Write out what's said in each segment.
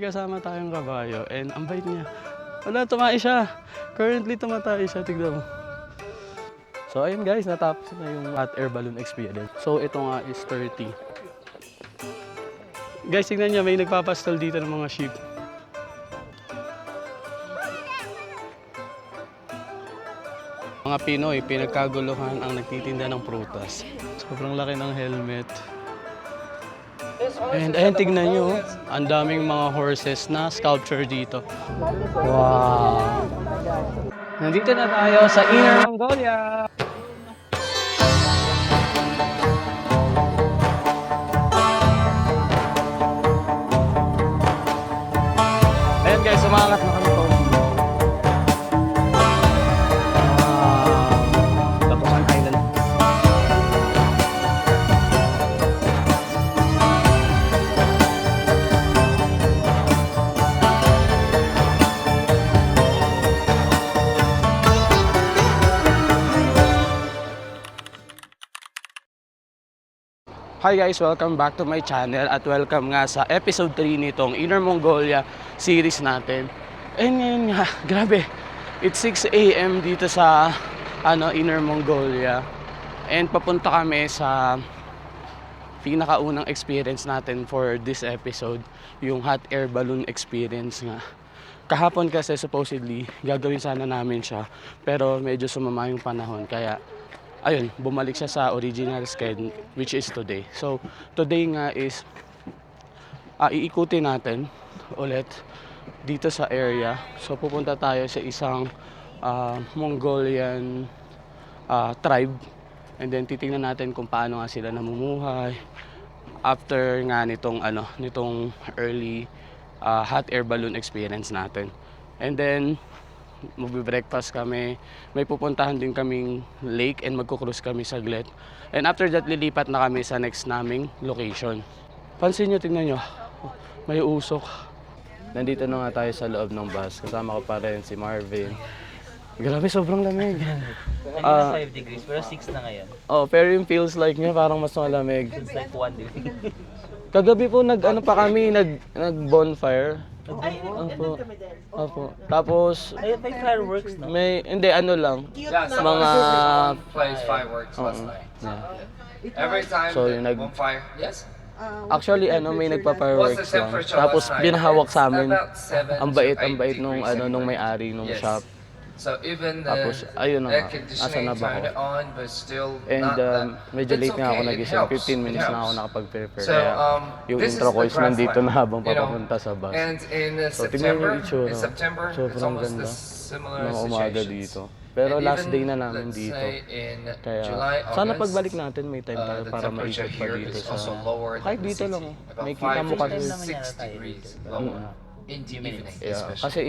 Kasama tayong kabayo and ang bait niya. Wala, tumae siya. Currently tumatay siya, tignan mo. So ayun guys, natapos na yung hot air balloon experience. So ito nga is 30. Guys, tignan niyo, may nagpapastol dito ng mga sheep. Mga Pinoy, pinagkaguluhan ang nagtitinda ng prutas. Sobrang laki ng helmet. And ayun, tignan nyo, ang daming mga horses na sculpture dito. Wow! Nandito na tayo sa Inner Mongolia! Ayun guys, sumangat na kami po. Tapos ang island. Hi guys, welcome back to my channel at welcome nga sa episode 3 nitong Inner Mongolia series natin. And ngayon nga, grabe, it's 6 AM dito sa Inner Mongolia. And papunta kami sa pinakaunang experience natin for this episode, yung hot air balloon experience nga. Kahapon kasi supposedly gagawin sana namin siya, pero medyo sumama yung panahon kaya ayun, bumalik siya sa original schedule, which is today. So, today nga is iikutin natin ulit dito sa area. So, pupunta tayo sa isang Mongolian tribe. And then, titingnan natin kung paano nga sila namumuhay after nga nitong early hot air balloon experience natin. And then, magbe-breakfast kami. May pupuntahan din kaming lake and magko-cruise kami saglit. And after that, lilipat na kami sa next naming location. Pansin nyo, tingnan nyo. May usok. Nandito na nga tayo sa loob ng bus. Kasama ko pa rin si Marvin. Grabe, sobrang lamig. 5 degrees, pero 6 na ngayon. Oh, pero yung feels like niya parang mas malamig. It's like 1 degree. Kagabi po nag-bonfire. Opo. Opo. Tapos May fireworks, no? hindi lang. Yeah, Mga plays fireworks last night. yeah. Every time So, yung bonfire. Yes. Actually may What's the nagpa-fireworks lang. temperature Tapos last night? binahawak sa amin. About 7 Ang to bait 8 nung degrees may-ari nung Yes. shop. So even the Tapos ayun na air nga. Asa conditioning na ba turned ako? on, but still And not that. medyo It's late nga ako okay, it nagising. helps, 15 it minutes na ako helps. nakapag-prepare. So, Kaya yung this intro is ko the is nandito grassland, na habang you know. papapunta sa bus. And in So, tingnan September, yung itsura. in September, it's Sobrang almost ganda the similar ng umaga situations. dito. Pero And last even, day na namin let's dito. say in Kaya July, sana August, pagbalik natin may time tayo the para temperature maikot pa here dito is also sa... lower than Kahit the dito city. lang. About May kita mo 5 kasi. to naman 6 yata tayo degrees dito. lower in the evening, Yeah, especially. kasi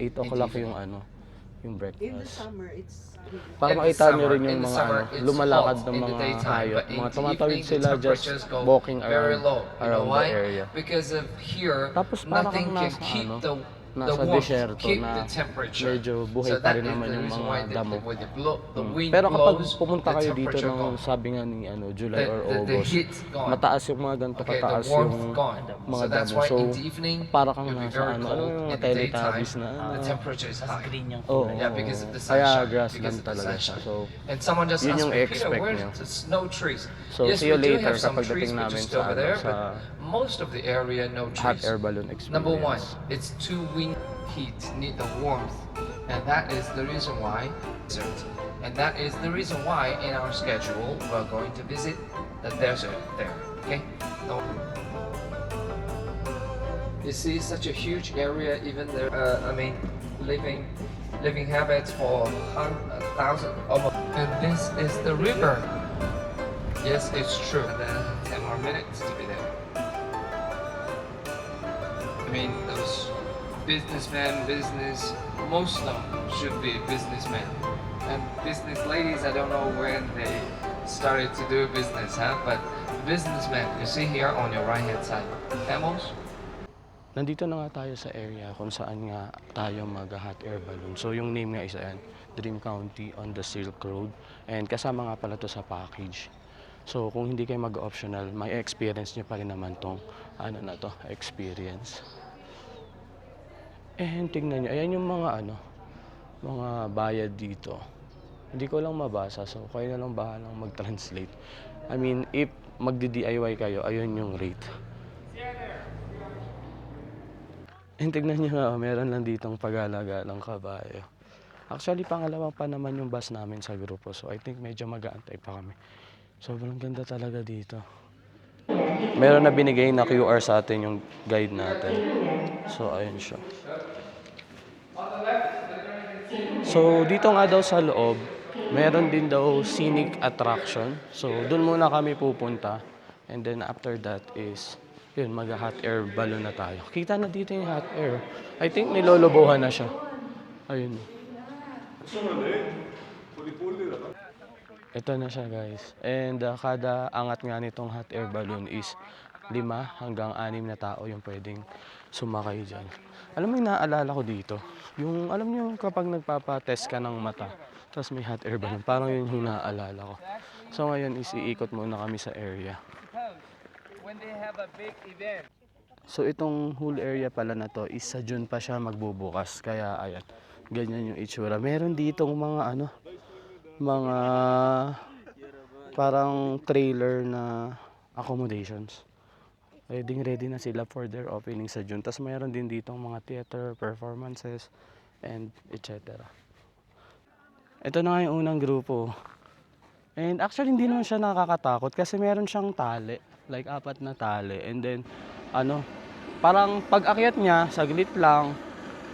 8 o'clock evening. yung In the breakfast. summer, it's Para In the makita nyo summer- rin yung in the mga summer, it's lumalakad hot ng in the mga daytime, hayop. but in Mga the tumatawid evening, the sila just temperatures go walking very around, low. You know around why? the area. Because of here, Tapos para nothing kang can nasa keep ano, the nasa warmth, desierto keep na the temperature. medyo buhay So pa that rin is naman the yung reason mga why damo. the wind Pero kapag blows, pumunta the kayo dito temperature ng goes. sabi nga ni July or The August, heat's gone. mataas yung mga ganito Okay, the kataas warmth yung gone. mga So that's damo. why So in the evening, para kang it'll be nasa very ano cold. yung In mga the daytime, Teletubbies na the temperature is Mas high. green yung Oo, kulay. Yeah, because of the kaya sunshine, grassland because of the talaga siya. sunshine. So And someone just yun asked yung me, Peter, expect where's nyo. no trees? So, Yes, see you we do later have some kapag trees, dating but namin just sa, over there, sa but most of the area, no hot trees. air balloon experience. Number one, it's too wind heat, need the warmth. And that is the reason why desert. And that is the reason why in our schedule we're going to visit the desert there. Okay? No. You see such a huge area, even there living habits for 1,000 almost. And this is the river. Yes, it's true. And then 10 more minutes to be there. I mean, those businessmen, most of them should be businessmen. And business ladies, I don't know when they started to do business, huh? But businessmen, you see here on your right hand side, camels. Nandito na nga tayo sa area kung saan nga tayo mag-hot air balloon. So yung name nga is Dream County on the Silk Road. And kasama nga pala to sa package. So kung hindi kayo mag-optional, may experience nyo pa rin naman tong experience. And tingnan nyo, ayan yung mga ano, mga bayad dito. Hindi ko lang mabasa, so kayo na lang bahalang mag-translate. I mean, if magdi-DIY kayo, ayun yung rate. And tignan nyo nga, meron lang ditong pag-alaga ng kabayo. Actually, pangalawa pa naman yung bus namin sa grupo, so I think medyo mag-aantay pa kami. Sobrang ganda talaga dito. Meron na binigay na QR sa atin yung guide natin. So, ayun siya. So, dito nga daw sa loob, meron din daw scenic attraction. So, dun muna kami pupunta. And then after that is, yun, mag-hot air balloon na tayo. Kita na dito yung hot air. I think nilolobohan na siya. Ayun. Ito na siya, guys. And kada angat nga nitong hot air balloon is 5 hanggang 6 na tao yung pwedeng sumakay dyan. Alam mo yung naaalala ko dito? Yung, alam niyo kapag nagpapatest ka ng mata, tapos may hot air balloon, parang yun yung naaalala ko. So ngayon is iikot muna kami sa area. So itong whole area pala na to is sa June pa siya magbubukas. Kaya ayan, ganyan yung itsura. Meron ditong mga ano, mga parang trailer na accommodations. Ready na sila for their opening sa June. Tapos mayroon din ditong mga theater, performances, and etc. Ito na nga yung unang grupo. And actually hindi naman siya nakakatakot kasi meron siyang tali. Like 4 na tali. And then, ano, parang pag-akyat niya, saglit lang.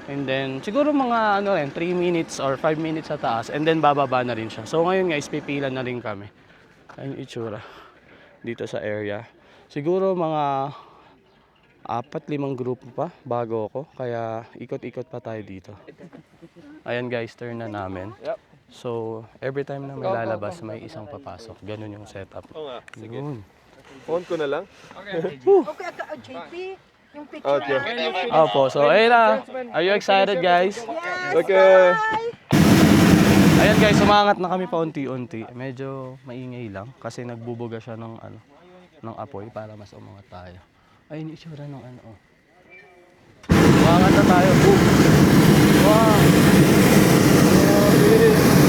And then, siguro mga 3 minutes or 5 minutes sa taas. And then, bababa na rin siya. So, ngayon guys, pipila na rin kami. Ayun yung itsura dito sa area. Siguro mga 4-5 grupo pa bago ako. Kaya, ikot-ikot pa tayo dito. Ayan guys, turn na namin. So, every time na may lalabas, may isang papasok. Ganun yung setup. Oo nga, sige. Yun. On ko na lang. Okay, JP, yung picture Okay. Opo, so ayun na. Are you excited guys? Okay. Ayan guys, sumangat na kami pa unti-unti. Medyo maingay lang kasi nagbubuga siya ng ng apoy para mas umangat tayo. Ayun yung itsura ng ano. Sumangat na tayo. Wow! Wow!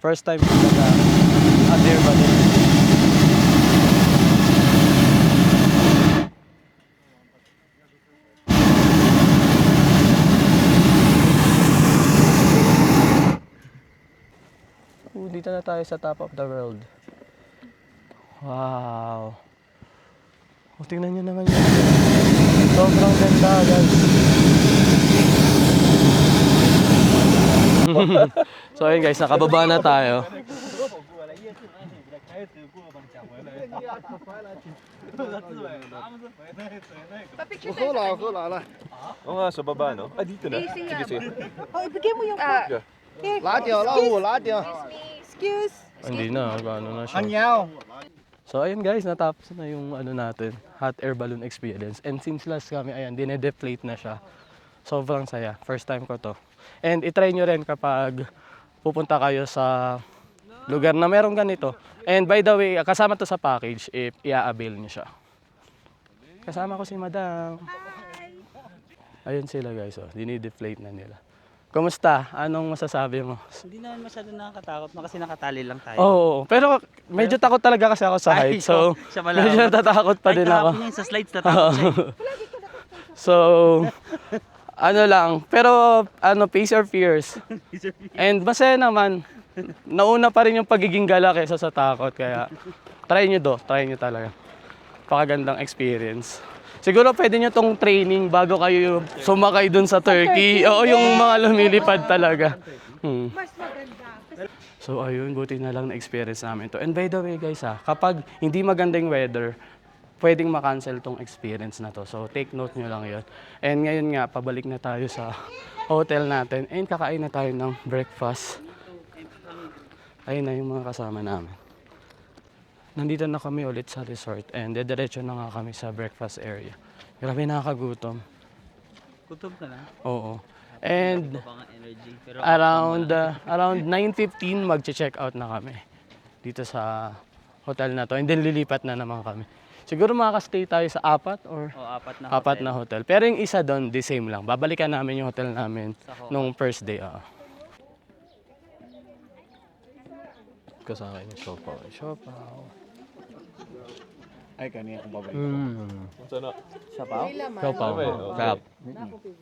First time ko na air balloon. Dito na tayo sa top of the world. Wow! Tingnan nyo naman yun. Sobrang ganda, guys. So ayun guys, nakababa na tayo. Oo nga, sa baba, no? Ah, dito na. Sige, sige. Oh, ibigay mo yung Excuse. Hindi na, ano na siya. So ayun guys, natapos na yung natin, hot air balloon experience. And since last kami, ayan, dinedeflate na siya. Sobrang saya. First time ko to. And itry nyo rin kapag pupunta kayo sa lugar na merong ganito. And by the way, kasama to sa package if i-avail nyo siya. Kasama ko si Madam. Ayun sila guys, oh, dinideflate na nila. Kumusta? Anong masasabi mo? Hindi naman masyado nakakatakot kasi nakatali lang tayo. Oo, pero medyo takot talaga kasi ako sa height. So, siya pala. medyo natatakot pa din ako. Kahapon yan sa slides natakot siya. So, lang. Pero, face your fears. And masaya naman. Nauna pa rin yung pagiging gala kaysa sa takot. Kaya, try nyo talaga. Pakagandang experience. Siguro pwede nyo tong training bago kayo sumakay dun sa Turkey. Oo, yung mga lumilipad talaga. Mas maganda. So ayun, buti na lang na-experience namin to. And by the way guys kapag hindi magandang weather, pwedeng ma-cancel tong experience na to. So take note nyo lang yun. And ngayon nga, pabalik na tayo sa hotel natin. And kakain na tayo ng breakfast. Ayun na yung mga kasama namin. Nandito na kami ulit sa resort and dediretso na nga kami sa breakfast area. Grabe, nakakagutom. Kutob ka na. Oo. And Baba nga Reggie. Pero around 9:15 magche-check out na kami dito sa hotel na to. And then lilipat na naman kami. Siguro makaka-stay tayo sa apat or apat na hotel. Pero yung isa doon, the same lang. Babalikan namin yung hotel namin nung first day. Ito sa akin yung siopaw. Ay, kanina kong babalik. Sana. Siopaw? Okay. Sarap.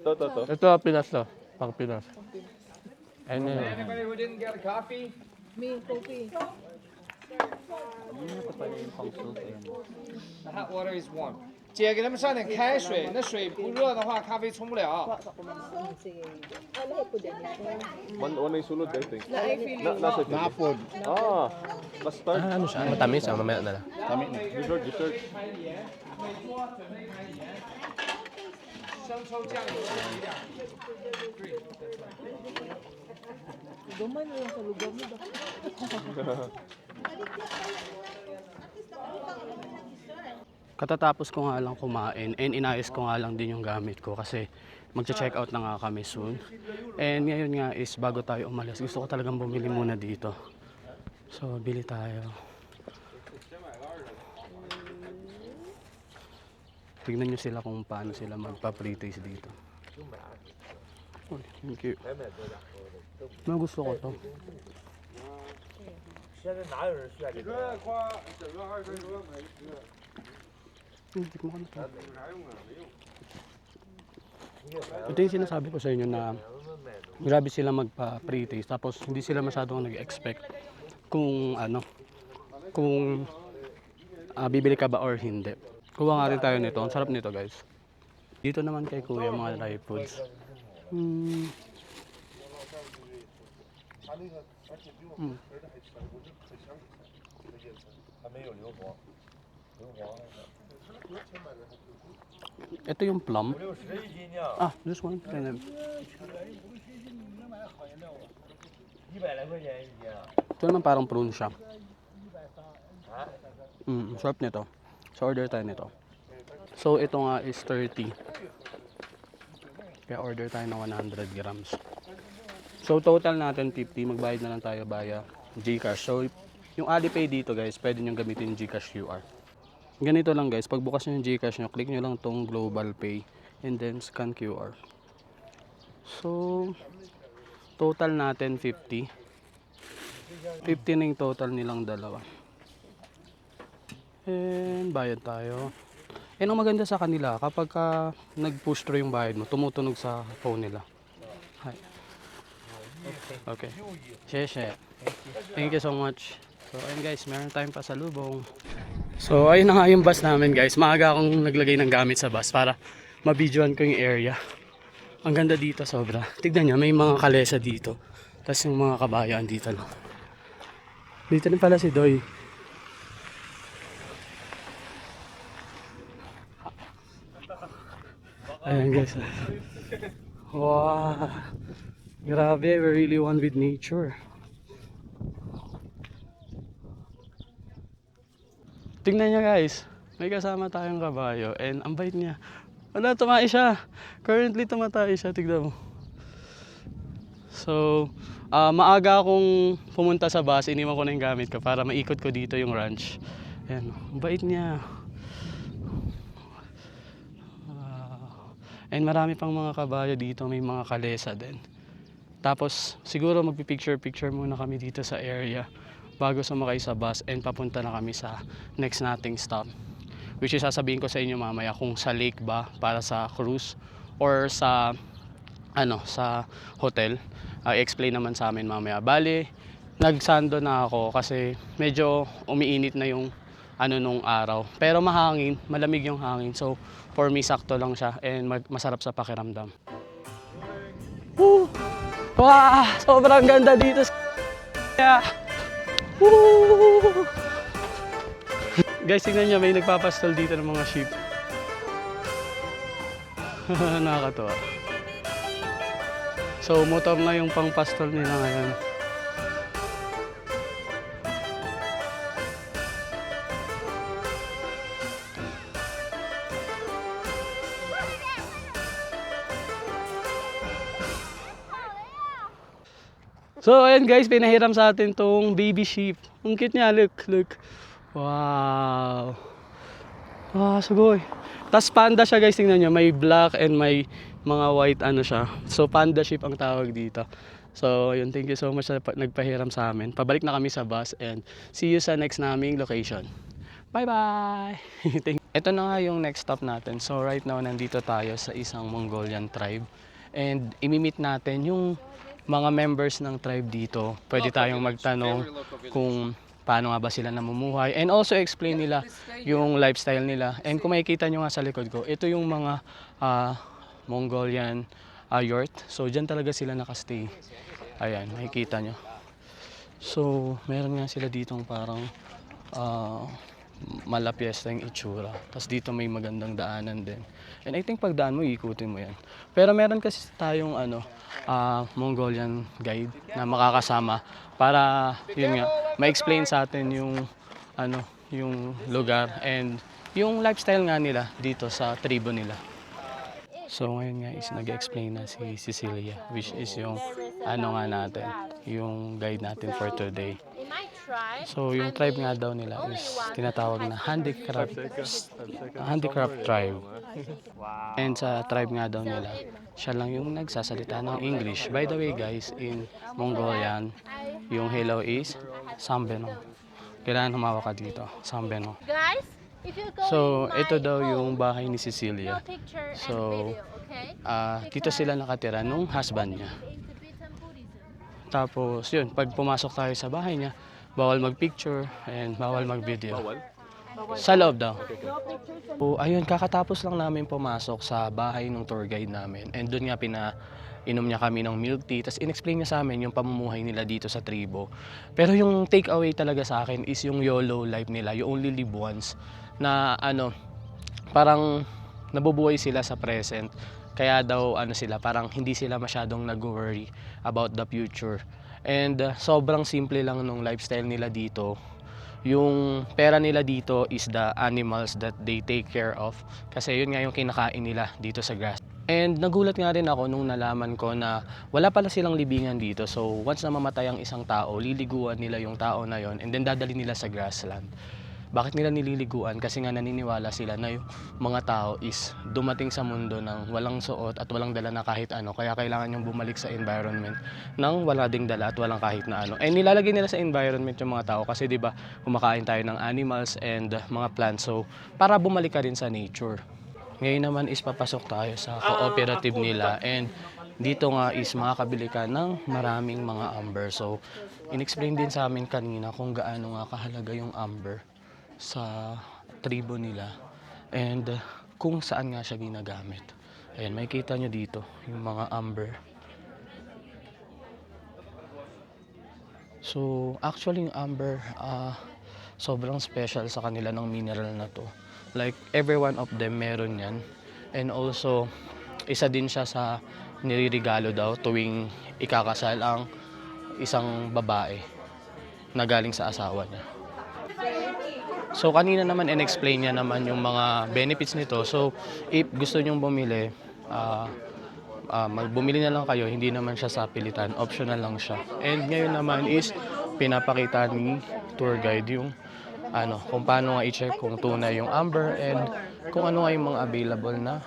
To. Ito, Pinas to. Pang Pinas. Ayun na yun. Anybody who didn't get a coffee? Me, coffee. Ito pala yung pang soup. The hot water is warm. 姐，给他们上点开水，那水不热的话，咖啡冲不了。 One ay sulod, I think. Na-feeling. Nasa Napod. Mustard. Ano siya? Matamis, mamaya na lang. Kami na. Dessert. 生抽酱油一点。 Dumay na lang sa lugar mo ba? Katatapos ko nga lang kumain and inayos ko nga lang din yung gamit ko kasi magche-check out na nga kami soon. And ngayon nga is bago tayo umalis, gusto ko talagang bumili muna dito. So, bili tayo. Tignan nyo sila kung paano sila magpa-pre-taste dito. Oh, thank you. Gusto ko to. Hindi mo na to. Ito yung sinasabi ko sa inyo na grabe sila magpa-pre-taste tapos hindi sila masyadong nag-expect kung bibili ka ba or hindi. Kuha nga rin tayo nito. Ang sarap nito, guys. Dito naman kay Kuya mga dry foods. Ito yung plum. This one. Ito naman parang prune siya. Sarap nito. So order tayo nito. So ito nga is 30. Kaya order tayo ng 100 grams. So total natin 50. Magbayad na lang tayo via GCash. So yung Alipay dito guys, pwede nyo gamitin yung GCash QR. Ganito lang guys, pagbukas nyo yung GCash nyo, click nyo lang tong Global Pay and then scan QR. So total natin 50. 50 na yung total nilang dalawa. And bayad tayo. And ang maganda sa kanila, kapag nag-push through yung bayad mo, tumutunog sa phone nila. Hi. Okay. Sheshe. Thank you so much. So ayun guys, meron tayong pasalubong. So ayun na nga yung bus namin guys. Maaga akong naglagay ng gamit sa bus para mabidyoan ko yung area. Ang ganda dito sobra. Tignan nyo, may mga kalesa dito. Tapos yung mga kabayan dito lang. Dito rin pala si Doy. Ayan guys. Wow. Grabe, we're really one with nature. Tingnan niya guys. May kasama tayong kabayo and ang bait niya. Wala, tumae siya. Currently tumatay siya, tignan mo. So, maaga akong pumunta sa bus, iniwan ko na yung gamit ko para maikot ko dito yung ranch. Ayan, ang bait niya. And marami pang mga kabayo dito, may mga kalesa din. Tapos siguro magpipicture-picture muna kami dito sa area bago sumakay sa bus and papunta na kami sa next nating stop. Which is sasabihin ko sa inyo mamaya kung sa lake ba para sa cruise or sa sa hotel. I-explain naman sa amin mamaya. Bali, nagsando na ako kasi medyo umiinit na yung nung araw. Pero mahangin, malamig yung hangin. So, for me, sakto lang siya and masarap sa pakiramdam. Woo! Wow! Sobrang ganda dito sa Woo! Guys, tingnan nyo, may nagpapastol dito ng mga sheep. Nakakatuwa. So, motor na yung pang-pastol nila ngayon. So, ayan guys, pinahiram sa atin tong baby sheep. Ang cute niya, look, look. Wow. Ah, sugoy. Tas panda siya guys, tingnan nyo. May black and may mga white ano siya. So, panda sheep ang tawag dito. So, yun, thank you so much sa nagpahiram sa amin. Pabalik na kami sa bus and see you sa next naming location. Bye-bye! Ito na nga yung next stop natin. So, right now, nandito tayo sa isang Mongolian tribe. And imimit natin yung mga members ng tribe dito. Pwede tayong magtanong kung paano nga ba sila namumuhay. And also explain nila yung lifestyle nila. And kung makikita nyo nga sa likod ko, ito yung mga Mongolian yurt. So, dyan talaga sila nakastay. Ayan, makikita nyo. So, meron nga sila ditong parang malapiesta yung itsura. Tapos dito may magandang daanan din. And I think pag daan mo, iikutin mo yan. Pero meron kasi tayong Mongolian guide na makakasama para, yun nga, ma-explain sa atin yung lugar and yung lifestyle nga nila dito sa tribo nila. So ngayon nga is nag-explain na si Cecilia, which is yung nga natin, yung guide natin for today. So yung tribe nga daw nila is tinatawag na handicraft tribe. And sa tribe nga daw nila, siya lang yung nagsasalita ng English. By the way guys, in Mongolian, yung hello is Sambeno. Kailangan humawa ka dito, Sambeno. Guys, if you go So in ito my daw home, yung bahay ni Cecilia. no picture and So, video, okay? dito sila nakatira nung husband niya. In Tibetan Buddhism. Tapos yun, pag pumasok tayo sa bahay niya, bawal mag-picture and bawal mag-video. Sa loob daw. So, ayun, kakatapos lang namin pumasok sa bahay ng tour guide namin. And doon nga pinainom niya kami ng milk tea. Tapos in-explain niya sa amin yung pamumuhay nila dito sa tribo. Pero yung take away talaga sa akin is yung YOLO life nila, you only live once. Na parang nabubuhay sila sa present. Kaya daw sila, parang hindi sila masyadong nag-worry about the future. And sobrang simple lang nung lifestyle nila dito. Yung pera nila dito is the animals that they take care of. Kasi yun nga yung kinakain nila dito sa grass. And nagulat nga rin ako nung nalaman ko na wala pala silang libingan dito. So once na mamatay ang isang tao, liliguan nila yung tao na yon and then dadali nila sa grassland. Bakit nila nililiguan? Kasi nga naniniwala sila na yung mga tao is dumating sa mundo ng walang suot at walang dala na kahit ano. Kaya kailangan yung bumalik sa environment ng wala ding dala at walang kahit na ano. And nilalagay nila sa environment yung mga tao kasi 'di ba kumakain tayo ng animals and mga plants. So para bumalik ka rin sa nature. Ngayon naman is papasok tayo sa cooperative nila and dito nga is makakabili ka ng maraming mga amber. So in-explain din sa amin kanina kung gaano nga kahalaga yung amber sa tribo nila and kung saan nga siya ginagamit. Ayan, makikita nyo dito yung mga amber. So actually yung amber sobrang special sa kanila ng mineral na to. Like every one of them meron yan. And also isa din siya sa niririgalo daw tuwing ikakasal ang isang babae na galing sa asawa niya. So kanina naman in-explain niya naman yung mga benefits nito. So if gusto nyong bumili, magbumili na lang kayo, hindi naman siya sa pilitan, optional lang siya. And ngayon naman is pinapakita ni tour guide yung kung paano nga i-check kung tunay yung amber and kung ano nga yung mga available na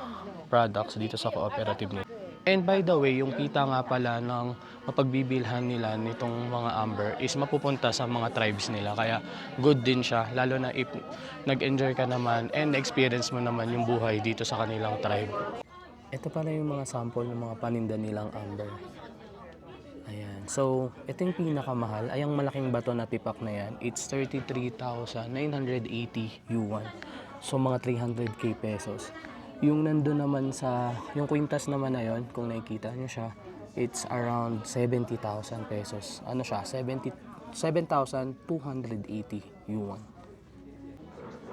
products dito sa cooperative nila. And by the way, yung kita nga pala ng mapagbibilhan nila nitong mga amber is mapupunta sa mga tribes nila. Kaya good din siya, lalo na if nag-enjoy ka naman and experience mo naman yung buhay dito sa kanilang tribe. Ito pala yung mga sample ng mga paninda nilang amber. Ayan. So, ito yung pinakamahal. Ay, ang malaking bato na tipak na yan, it's 33,980 yuan. So, mga 300k pesos. Yung nandun naman sa, yung kwintas naman na yun, kung nakikita nyo siya, it's around 70,000 pesos. Ano siya? 7,280 yuan.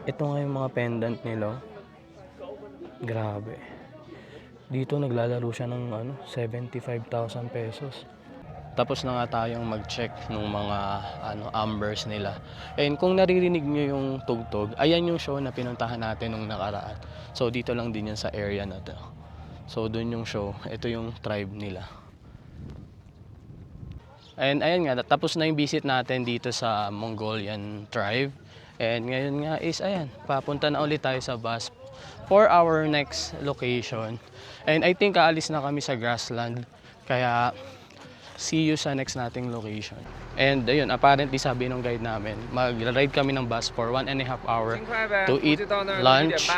Ito nga yung mga pendant nila. Grabe. Dito naglalaro siya ng 75,000 pesos. Tapos na nga tayong mag-check ng mga ambers nila. And kung naririnig nyo yung tugtog, ayan yung show na pinuntahan natin nung nakaraan. So dito lang din yan sa area na to. So doon yung show, ito yung tribe nila. And ayan nga, tapos na yung visit natin dito sa Mongolian tribe. And ngayon nga is, ayan, papunta na ulit tayo sa bus for our next location. And I think aalis na kami sa grassland. Kaya, see you sa next nating location. And ayun, apparently sabi ng guide namin, mag-ride kami ng bus for 1.5 hours to eat lunch.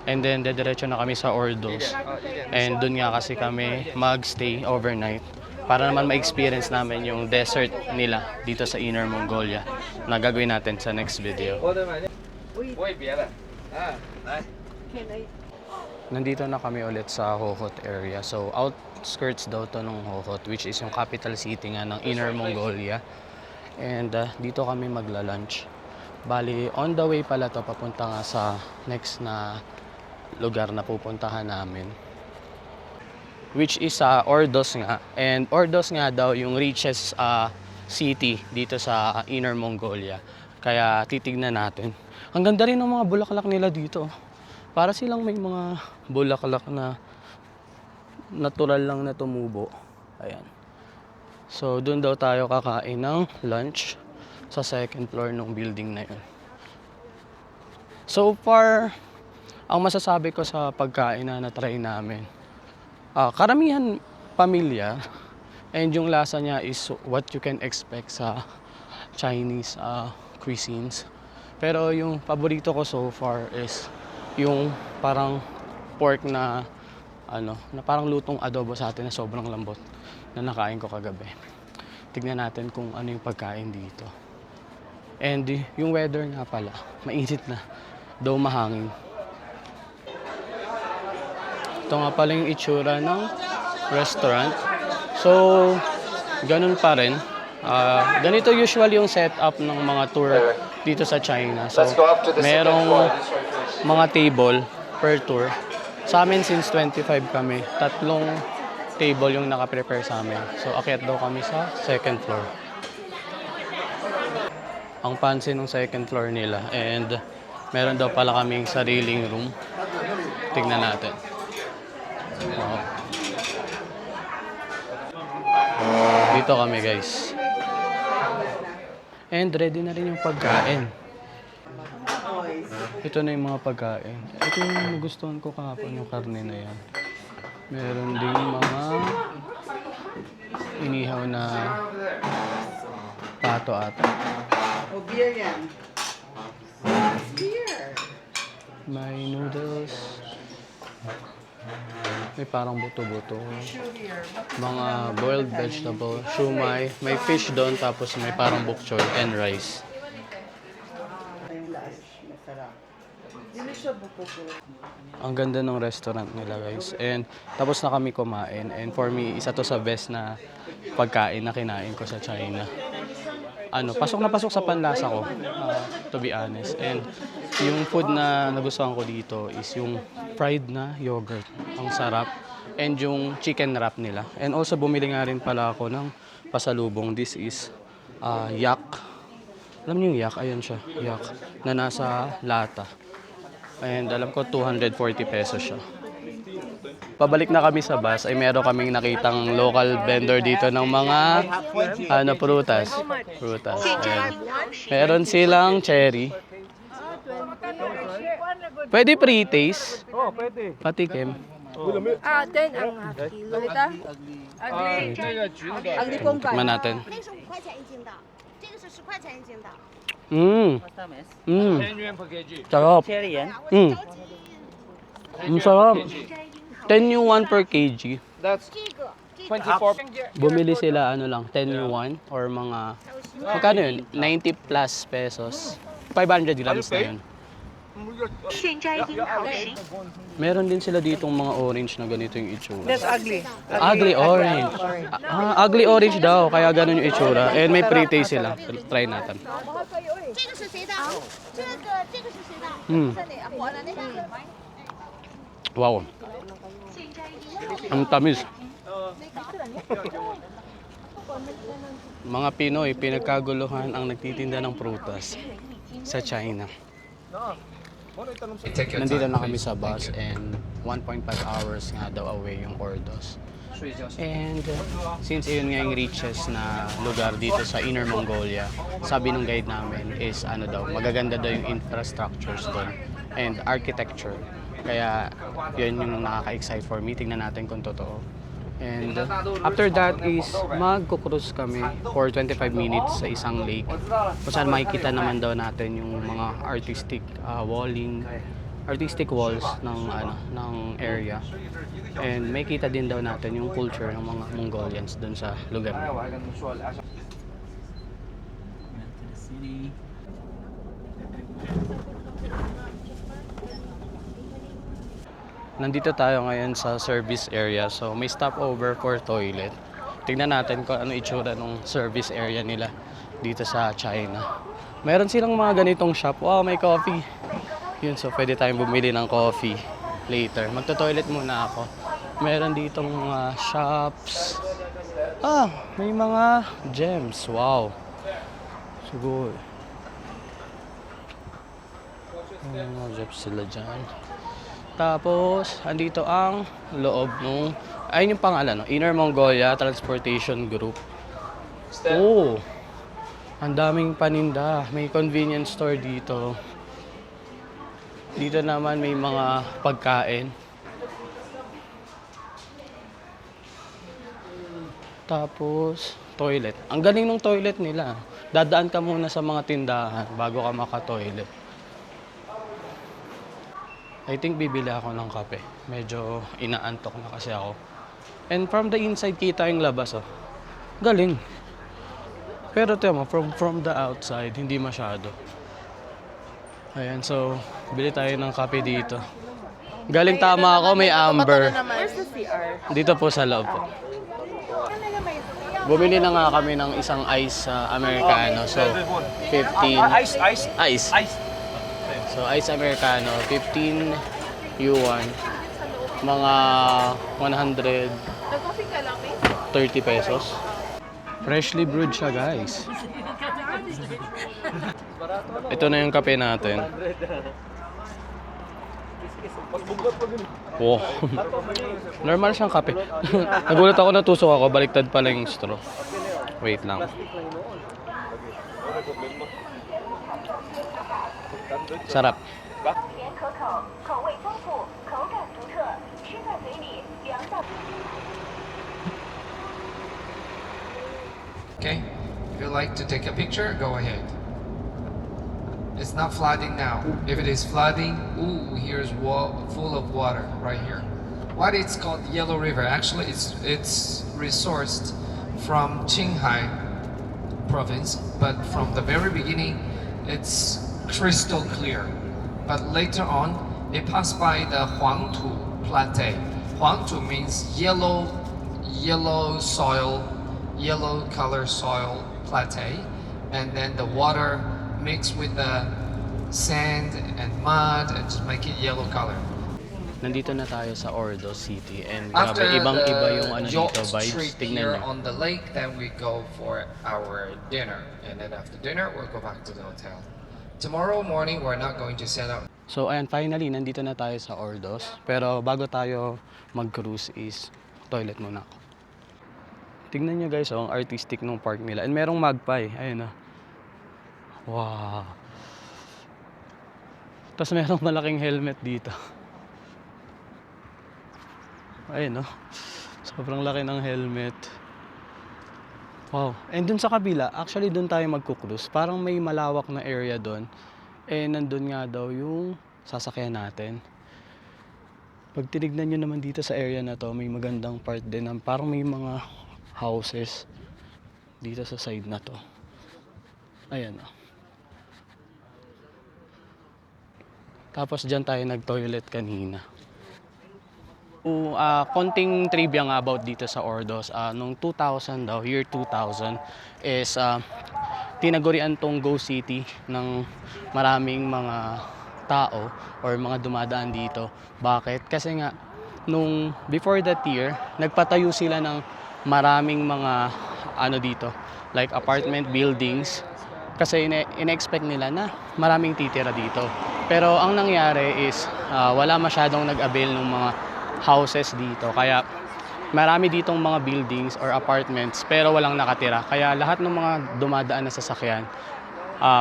And then, dediretso na kami sa Ordos. And dun nga kasi kami mag-stay overnight para naman ma-experience namin yung desert nila dito sa Inner Mongolia na gagawin natin sa next video. Nandito na kami ulit sa Hohhot area. So, outskirts daw to ng Hohhot, which is yung capital city nga ng Inner Mongolia. And dito kami magla-lunch. Bali, on the way pala to, papunta nga sa next na lugar na pupuntahan namin. Which is sa Ordos nga. And Ordos nga daw yung richest city dito sa Inner Mongolia. Kaya titignan natin. Ang ganda rin ng mga bulaklak nila dito. Para silang may mga bulaklak na natural lang na tumubo. Ayan. So, doon daw tayo kakain ng lunch sa second floor ng building na yun. So far, ang masasabi ko sa pagkain na na-try namin, karamihan pamilya, and yung lasa niya is what you can expect sa Chinese cuisines. Pero yung paborito ko so far is yung parang pork na na parang lutong adobo sa atin na sobrang lambot na nakain ko kagabi. Tignan natin kung ano yung pagkain dito. And yung weather nga pala, mainit na, daw mahangin. Ito nga pala yung itsura ng restaurant. So, ganun pa rin. Ganito usually yung setup ng mga tour dito sa China. So, merong mga table per tour. Sa amin since 25 kami, 3 table yung naka-prepare sa amin. So, akyat daw kami sa second floor. Ang fancy ng second floor nila. And meron daw pala kaming sariling room. Tignan natin. Wow. Dito kami guys. And ready na rin yung pagkain. Ito na yung mga pagkain. Ito yung nagustuhan ko kahapon, yung karne na yan. Meron ding mga inihaw na pato ata. O, beer yan. Beer. May noodles. May parang buto-buto. Mga boiled vegetable, shumai. May fish doon, tapos may parang bok choy and rice. Yung lunch, masarap. Hindi siya buko. Ang ganda ng restaurant nila guys. And tapos na kami kumain. And for me, isa to sa best na pagkain na kinain ko sa China. Pasok na pasok sa panlasa ko, to be honest. And yung food na nagustuhan ko dito is yung fried na yogurt. Ang sarap. And yung chicken wrap nila. And also bumili nga rin pala ako ng pasalubong. This is yak. Alam niyo yung yak? Ayan siya. Yak. Na nasa lata. And alam ko 240 pesos siya. Pabalik na kami sa bus ay meron kaming nakitang local vendor dito ng mga prutas. Ayan. Meron silang cherry. Pwede pre-taste? Oo, pwede. Patikim. Then ang kilo ita. Agli pong Tikman natin. 那是5块钱1斤的，这个是10块钱1斤的。 Mastamis. Sarap. Cherry yan. Ang sarap. 10 yuan per kg. 这个 Bumili sila lang, 10 yuan or mga, magkano yun? 90 plus pesos. 500 grams na yun. Meron din sila ditong mga orange na ganito yung itsura. That's ugly. Ugly orange. Ugly orange daw, kaya ganun yung itsura. And may pre-taste sila. Try natin. 这个是谁的？这个是谁的？ Wow. Ang tamis. Mga Pinoy, pinagkaguluhan ang nagtitinda ng prutas sa China. Take your Nandito time, na kami please. sa bus and 1.5 hours nga daw away yung Ordos. And since yun nga yung richest na lugar dito sa Inner Mongolia, sabi ng guide namin is ano daw, magaganda daw yung infrastructures doon and architecture. Kaya yun yung nakaka-excite for me. Tingnan natin kung totoo. And after that is magkukrus kami for 25 minutes sa isang lake. Kung saan makikita naman daw natin yung mga artistic artistic walls ng area. And makita din daw natin yung culture ng mga Mongolians dun sa lugar. Nandito tayo ngayon sa service area. So may stopover for toilet. Tingnan natin kung ano itsura ng service area nila dito sa China. Meron silang mga ganitong shop. Wow, may coffee. Yun, so pwede tayong bumili ng coffee later. Magto-toilet muna ako. Meron ditong mga shops. May mga gems. Wow. Siguro. May mga gems sila dyan. Tapos, andito ang loob nung, ayun yung pangalan, no? Inner Mongolia Transportation Group. Oh, ang daming paninda. May convenience store dito. Dito naman may mga pagkain. Tapos, toilet. Ang galing ng toilet nila. Dadaan ka muna sa mga tindahan bago ka maka-toilet. I think bibili ako ng kape. Medyo inaantok na kasi ako. And from the inside, kita yung labas, oh. Galing. Pero tiyan mo, from the outside, hindi masyado. Ayan, so, bili tayo ng kape dito. Galing tama ako, may amber. Where's the CR? Dito po sa loob po. Bumili na nga kami ng isang ice Americano. So, 15. Ice. So, ice Americano, 15 yuan. Mga 130 pesos. Freshly brewed siya, guys. Ito na yung kape natin. Wow. Normal siyang kape. Nagulat ako, natusok ako. Baliktad pala yung straw. Wait lang. Sarap. Okay, if you like to take a picture, go ahead. It's not flooding now. If it is flooding, ooh, here's full of water right here. What it's called Yellow River. Actually, it's resourced from Qinghai province, but from the very beginning, it's crystal clear. But later on, it passed by the Huangtu Plateau. Huangtu means yellow soil, yellow color soil plateau, and then the water mixed with the sand and mud and just make it yellow color. Nandito na tayo sa Ordos City and After grabe, ibang-iba yung the ano yacht dito, vibes. trip Tignan here nyo. on the lake, then we go for our dinner, and then after dinner we'll go back to the hotel. Tomorrow morning we're not going to set up. So ayan, finally, nandito na tayo sa Ordos. Pero bago tayo mag-cruise is toilet muna ako. Tingnan nyo guys, ang artistic ng park nila. And merong magpie. Ayun oh. Wow. Tapos merong malaking helmet dito. Ayun oh. Sobrang laki ng helmet. Wow. And dun sa kabila, actually dun tayo magkukrus. Parang may malawak na area dun. Eh, nandun nga daw yung sasakyan natin. Pag tinignan nyo naman dito sa area na to, may magandang part din. Parang may mga houses dito sa side na to. Ayan o. Tapos dyan tayo nag-toilet kanina. Konting trivia nga about dito sa Ordos. Nung 2000 daw, year 2000, is tinagurian tong Ghost City ng maraming mga tao or mga dumadaan dito. Bakit? Kasi nga, nung before that year, nagpatayo sila ng maraming mga ano dito, like apartment buildings. Kasi ina-expect nila na maraming titira dito. Pero ang nangyari is wala masyadong nag-avail ng mga houses dito. Kaya marami ditong mga buildings or apartments pero walang nakatira. Kaya lahat ng mga dumadaan na sasakyan,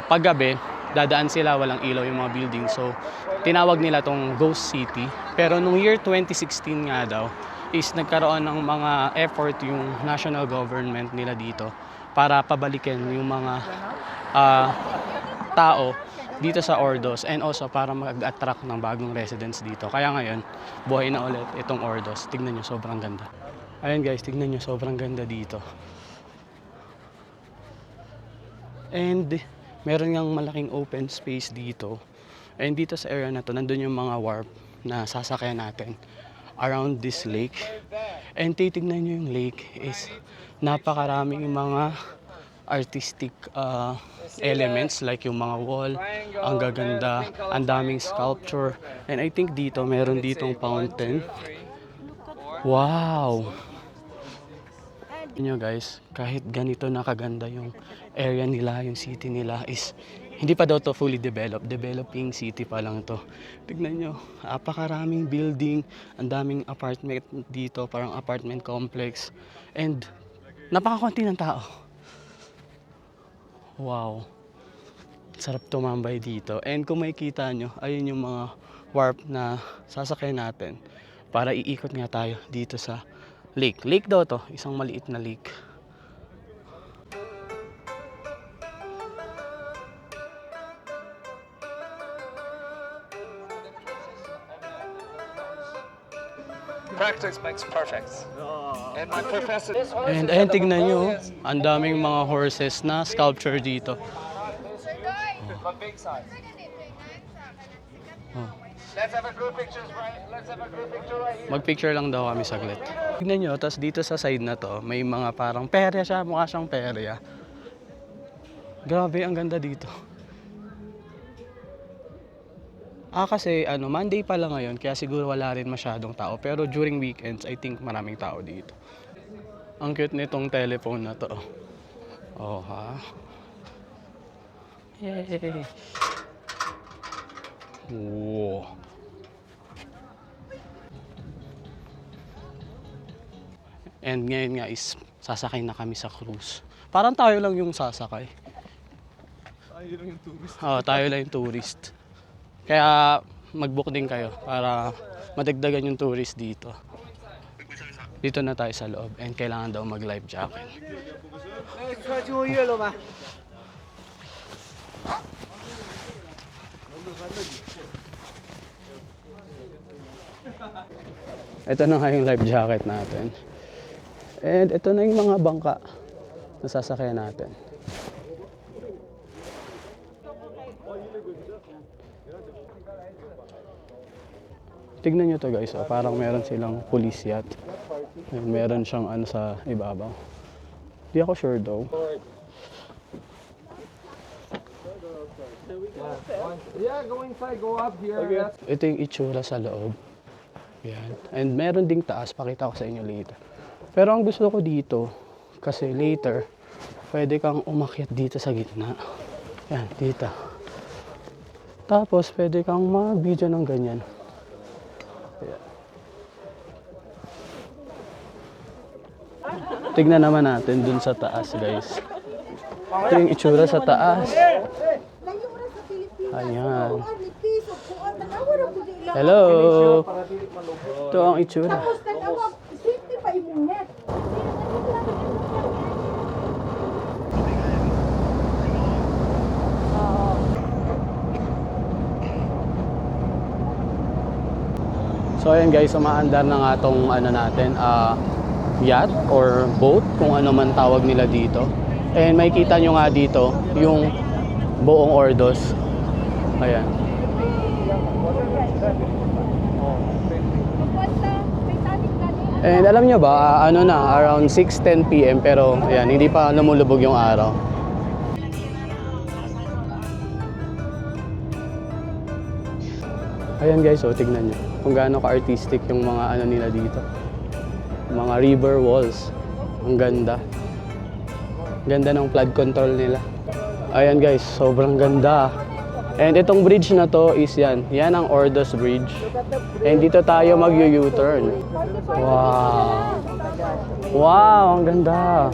paggabi, dadaan sila, walang ilaw yung mga building. So, tinawag nila tong Ghost City. Pero nung year 2016 nga daw, is nagkaroon ng mga effort yung national government nila dito para pabalikin yung mga tao dito sa Ordos and also para mag-attract ng bagong residents dito. Kaya ngayon, buhay na ulit itong Ordos. Tignan nyo, sobrang ganda. Ayan guys, tignan nyo, sobrang ganda dito. And meron ngang malaking open space dito. And dito sa area na to, nandun yung mga warp na sasakyan natin around this lake. And titignan nyo yung lake is napakaraming mga artistic elements like yung mga wall, ang gaganda, ang daming sculpture. And I think dito, meron ditong fountain. Wow! Yun guys, kahit ganito nakaganda yung area nila, yung city nila is hindi pa daw to fully developed. Developing city pa lang to. Tignan nyo, napakaraming building, ang daming apartment dito, parang apartment complex. And napakakunti ng tao. Wow. Sarap tumambay dito. And kung makikita nyo, ayun yung mga warp na sasakyan natin para iikot nga tayo dito sa lake. Lake daw to, isang maliit na lake. Practice makes perfect. And my professor... And ayun, tignan nyo, ang daming mga horses na sculpture dito. But big size. Oh. Let's have a group picture right here. Mag-picture lang daw kami saglit. Tignan nyo, tapos dito sa side na to, may mga parang perya siya, mukha siyang perya. Grabe, ang ganda dito. Kasi Monday pa lang ngayon, kaya siguro wala rin masyadong tao. Pero during weekends, I think maraming tao dito. Ang cute nitong telephone na to. Oh, ha? Yay! Wow! And ngayon nga is sasakay na kami sa cruise. Parang tayo lang yung sasakay. Tayo lang yung tourist. Tayo lang yung tourist. Kaya mag-book din kayo para madagdagan yung tourist dito. Dito na tayo sa loob and kailangan daw mag-life jacket. Ito na nga yung life jacket natin. And ito na yung mga bangka na sasakyan natin. Tignan nyo to guys, parang meron silang police yacht. Meron siyang sa ibabaw. Di ako sure though. Yeah, go inside, go up here. Okay. Ito yung itsura sa loob. Yan. And meron ding taas, pakita ko sa inyo later. Pero ang gusto ko dito, kasi later, pwede kang umakyat dito sa gitna. Yan, dito. Tapos pwede kang mag-video ng ganyan. Yan. Tignan naman natin dun sa taas guys. Ito yung itsura sa taas. Ayan. Hello! Ito ang itsura. So ayan guys, umaandar na nga tong natin, yacht or boat, kung ano man tawag nila dito. And makikita nyo nga dito yung buong Ordos. Ayan. And alam nyo ba, around 6:10 PM pero ayan, hindi pa lumulubog yung araw. Ayan guys, tignan nyo kung gaano ka-artistic yung mga nila dito. Mga river walls. Ang ganda. Ganda ng flood control nila. Ayan guys, sobrang ganda. And itong bridge na to is yan. Yan ang Ordos Bridge. And dito tayo mag-U-turn. Wow. Wow, ang ganda.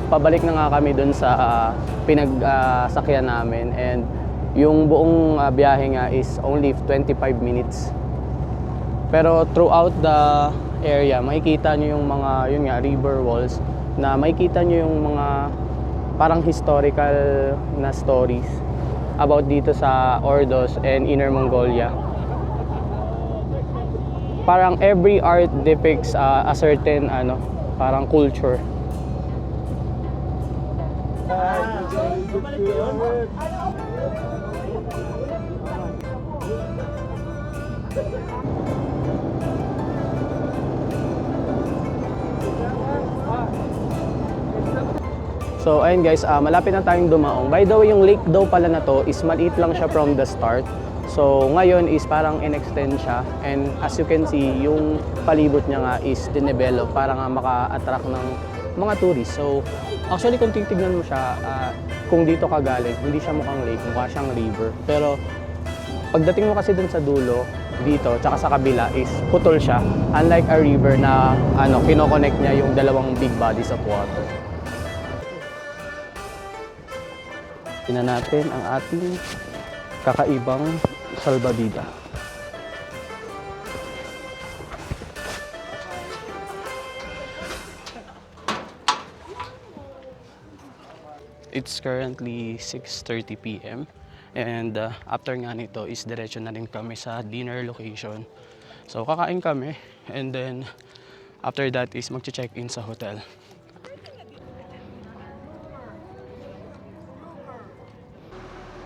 Pabalik na nga kami dun sa pinagsakyan namin. And yung buong biyahe nga is only 25 minutes. Pero throughout the area, makikita nyo yung mga, yun nga, river walls, na makikita nyo yung mga parang historical na stories about dito sa Ordos and Inner Mongolia. Parang every art depicts a certain parang culture. So ayun guys, malapit na tayong dumaong. By the way, yung lake daw pala na to is maliit lang siya from the start. So ngayon is parang in-extend siya, and as you can see, yung palibot niya nga is dinevelop para nga maka-attract ng mga tourists. So actually kung titignan mo siya, kung dito ka galing, hindi siya mukhang lake, mukha siyang river. Pero pagdating mo kasi dun sa dulo, dito, tsaka sa kabila is putol siya. Unlike a river na kinoconnect niya yung dalawang big bodies of water. Tingnan natin ang ating kakaibang salbabida. It's currently 6:30 p.m. And after nga nito is diretso na rin kami sa dinner location. So kakain kami, and then after that is mag-check-in sa hotel.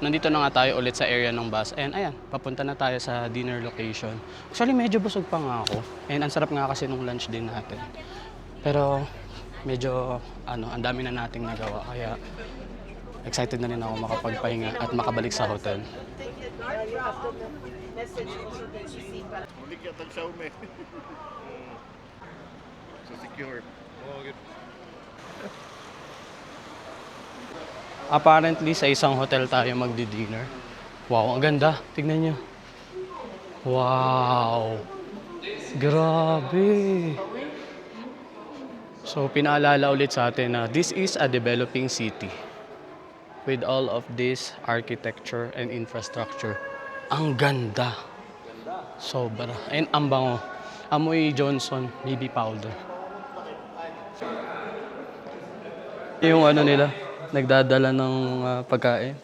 Nandito na nga tayo ulit sa area ng bus, and ayan, papunta na tayo sa dinner location. Actually medyo busog pa nga ako, and ang sarap nga kasi nung lunch din natin. Pero medyo ang dami na nating nagawa, kaya excited na rin ako makapagpahinga at makabalik sa hotel. Apparently sa isang hotel tayo magdi-dinner. Wow, ang ganda. Tignan nyo. Wow. Grabe. So pinaalala ulit sa atin na this is a developing city with all of this architecture and infrastructure. Ang ganda. Sobra. And ang bango. Amoy Johnson baby powder. Yung nila, nagdadala ng pagkain.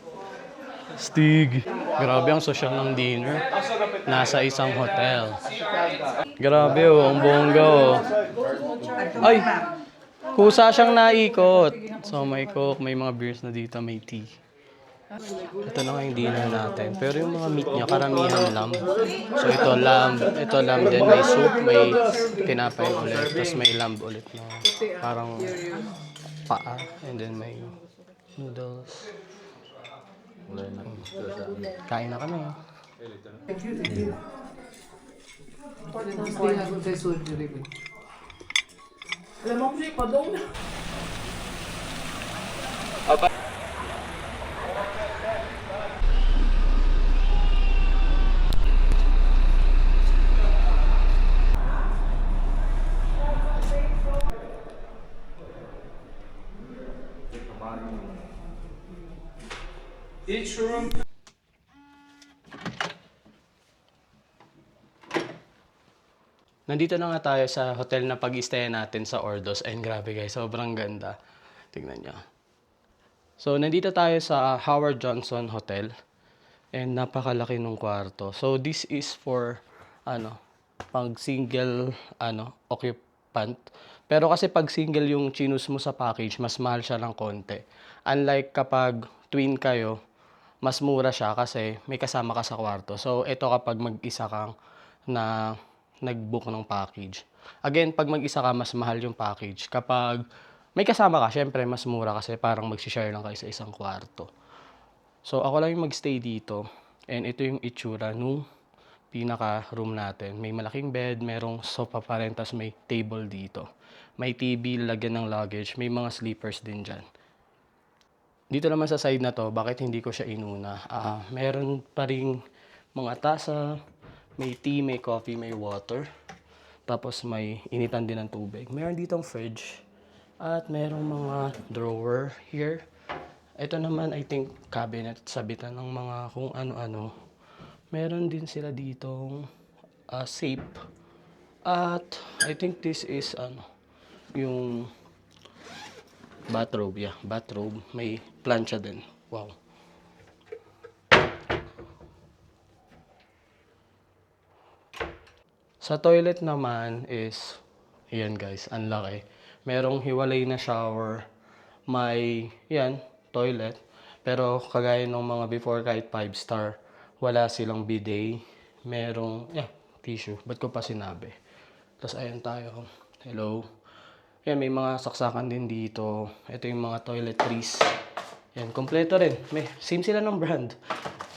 Stig. Grabe ang social ng dinner. Nasa isang hotel. Grabe ang bongga Ay! Kusa siyang naikot. So may coke, may mga beers na dito, may tea. Ito na nga yung dinner natin. Pero yung mga meat niya, karamihan lamb. So ito lamb din. May soup, may tinapay ulit. Tapos may lamb ulit na parang paa. And then may noodles. Kain na kami. Each room. Nandito na nga tayo sa hotel na pag-i-stayan natin sa Ordos. And grabe guys, sobrang ganda. Tingnan nyo. So, nandito tayo sa Howard Johnson Hotel. And napakalaki ng kwarto. So, this is for, pag single, occupant. Pero kasi pag single yung chinus mo sa package, mas mahal siya ng konti. Unlike kapag twin kayo, mas mura siya kasi may kasama ka sa kwarto. So, ito kapag mag-isa kang na nag-book ng package. Again, pag mag-isa ka, mas mahal yung package. Kapag may kasama ka, syempre, mas mura kasi parang mag-share lang kayo sa isang kwarto. So, ako lang yung mag-stay dito. And ito yung itsura nung pinaka-room natin. May malaking bed, merong sofa pa rin, tas may table dito. May TV, lagyan ng luggage, may mga sleepers din dyan. Dito naman sa side na to, bakit hindi ko siya inuna? Meron pa ring mga tasa, may tea, may coffee, may water. Tapos may initan din ng tubig. Meron ditong fridge. At merong mga drawer here. Ito naman, I think, cabinet. Sabitan ng mga kung ano-ano. Meron din sila ditong safe. At I think this is yung bathrobe. Yeah, bathrobe. May plancha din. Wow. Sa toilet naman is, ayan guys, ang laki. Merong hiwalay na shower. May, yan, toilet. Pero kagaya ng mga before kahit 5-star, wala silang bidet. Merong, tissue. Ba't ko pa sinabi? Tapos ayan tayo. Hello. Yan, may mga saksakan din dito. Ito yung mga toiletries. Yan, kompleto rin. Same sila ng brand.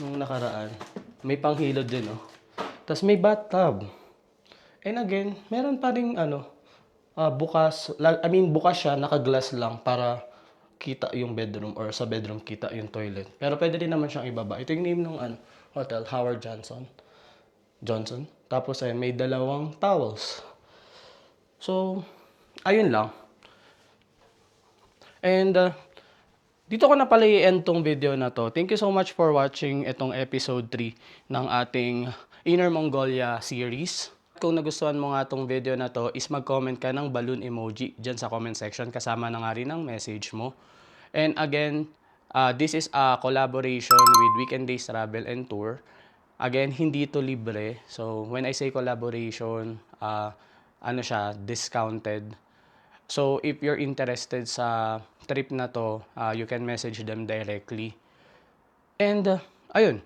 Nung nakaraan. May panghilod din, oh. Tapos may bathtub. And again, meron pa ring bukas. Bukas siya, naka-glass lang para kita yung bedroom or sa bedroom kita yung toilet. Pero pwede din naman siyang ibaba. Ito yung name ng hotel, Howard Johnson. Tapos ay may dalawang towels. So, ayun lang. And dito ko na pala i-end tong video na to. Thank you so much for watching itong episode 3 ng ating Inner Mongolia series. Kung nagustuhan mo nga tong video na to, is mag-comment ka ng balloon emoji dyan sa comment section. Kasama na nga rin ang message mo. And again, this is a collaboration with Weekend Days Travel and Tour. Again, hindi to libre. So, when I say collaboration, siya, discounted. So, if you're interested sa trip na to, you can message them directly. And, ayun.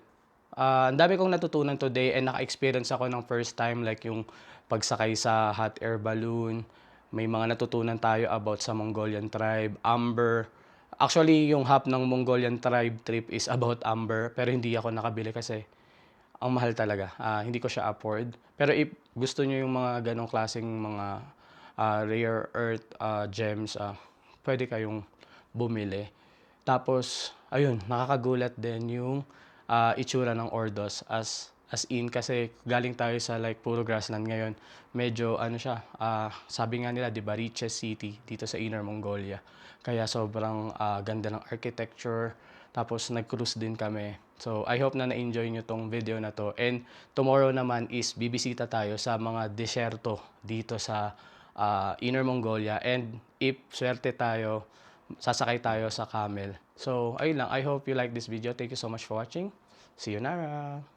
Ang dami kong natutunan today and naka-experience ako ng first time like yung pagsakay sa hot air balloon. May mga natutunan tayo about sa Mongolian tribe, amber. Actually, yung half ng Mongolian tribe trip is about amber pero hindi ako nakabili kasi ang mahal talaga. Hindi ko siya afford. Pero if gusto nyo yung mga ganong klaseng mga rare earth gems, pwede kayong bumili. Tapos, ayun, nakakagulat din yung itsura ng Ordos as in kasi galing tayo sa like puro grassland ngayon. Medyo sabi nga nila 'di ba, richest city dito sa Inner Mongolia. Kaya sobrang ganda ng architecture. Tapos nag-cruise din kami. So I hope na na-enjoy nyo tong video na to. And tomorrow naman is bibisita tayo sa mga desyerto dito sa Inner Mongolia. And if swerte tayo, sasakay tayo sa camel. So, ayun lang. I hope you like this video. Thank you so much for watching. See you, Nara!